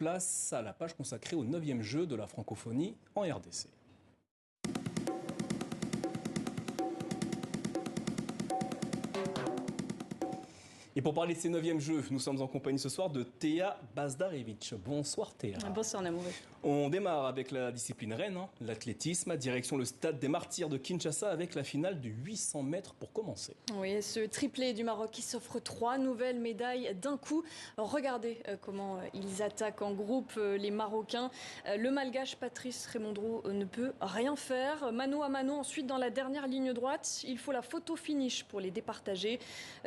place à la page consacrée au 9e jeu de la francophonie en RDC. Et pour parler de ces 9e jeux, nous sommes en compagnie ce soir de Théa Bazdarevich. Bonsoir Théa. Bonsoir Namouré. On démarre avec la discipline reine, l'athlétisme, direction le stade des Martyrs de Kinshasa avec la finale du 800 mètres pour commencer. Oui, ce triplé du Maroc qui s'offre 3 nouvelles médailles d'un coup. Regardez comment ils attaquent en groupe les Marocains. Le Malgache Patrice Raymondrou ne peut rien faire. Mano à mano ensuite dans la dernière ligne droite. Il faut la photo finish pour les départager.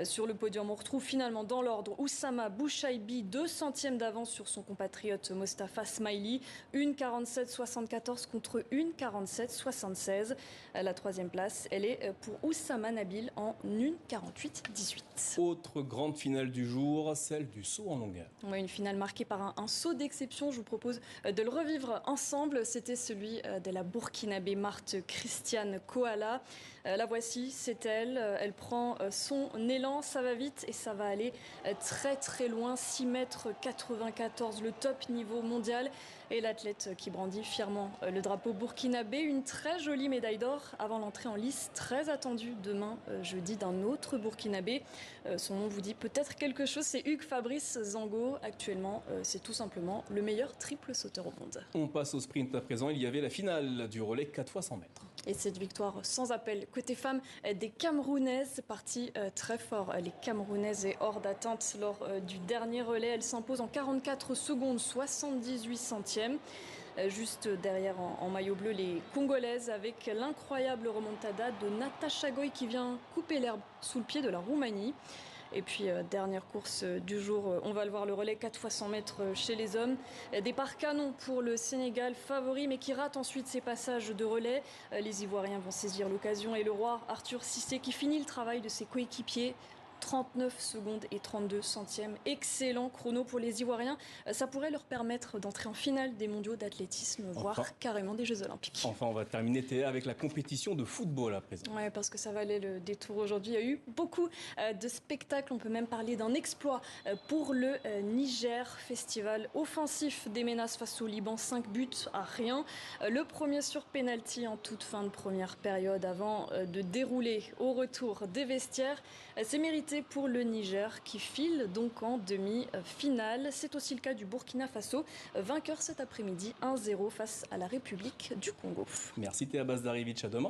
Sur le podium, on retrouve finalement dans l'ordre Oussama Bouchaibi, 2 centièmes d'avance sur son compatriote Mostafa Smaili. 1,47,74 contre 1,47,76. La 3e place, elle est pour Oussama Nabil en 1,48,18. Autre grande finale du jour, celle du saut en longueur. Oui, une finale marquée par un saut d'exception. Je vous propose de le revivre ensemble. C'était celui de la Burkinabé Marthe Christiane Koala. La voici, c'est elle. Elle prend son élan, ça va vite et ça va aller très très loin. 6,94 m, le top niveau mondial. Et l'athlète qui brandit fièrement le drapeau burkinabé, une très jolie médaille d'or avant l'entrée en lice très attendue demain jeudi d'un autre burkinabé. Son nom vous dit peut-être quelque chose, c'est Hugues Fabrice Zango. Actuellement, c'est tout simplement le meilleur triple sauteur au monde. On passe au sprint à présent. Il y avait la finale du relais 4 x 100 mètres. Et cette victoire sans appel côté femmes des Camerounaises, partie très fort. Les Camerounaises est hors d'atteinte lors du dernier relais. Elles s'imposent en 44 secondes 78 centièmes. Juste derrière en maillot bleu, les Congolaises avec l'incroyable remontada de Natacha Goy qui vient couper l'herbe sous le pied de la Roumanie. Et puis, dernière course du jour, on va le voir, le relais 4 x 100 mètres chez les hommes. Départ canon pour le Sénégal, favori, mais qui rate ensuite ses passages de relais. Les Ivoiriens vont saisir l'occasion et le roi Arthur Cissé qui finit le travail de ses coéquipiers. 39 secondes et 32 centièmes. Excellent chrono pour les Ivoiriens. Ça pourrait leur permettre d'entrer en finale des mondiaux d'athlétisme, voire carrément des Jeux Olympiques. Enfin, on va terminer Théa avec la compétition de football à présent. Oui, parce que ça valait le détour aujourd'hui. Il y a eu beaucoup de spectacles. On peut même parler d'un exploit pour le Niger. Festival offensif des menaces face au Liban. 5 buts à rien. Le premier sur penalty en toute fin de première période avant de dérouler au retour des vestiaires. C'est mérité pour le Niger qui file donc en demi-finale. C'est aussi le cas du Burkina Faso, vainqueur cet après-midi 1-0 face à la République du Congo. Merci Théa Bazdarevich, à demain.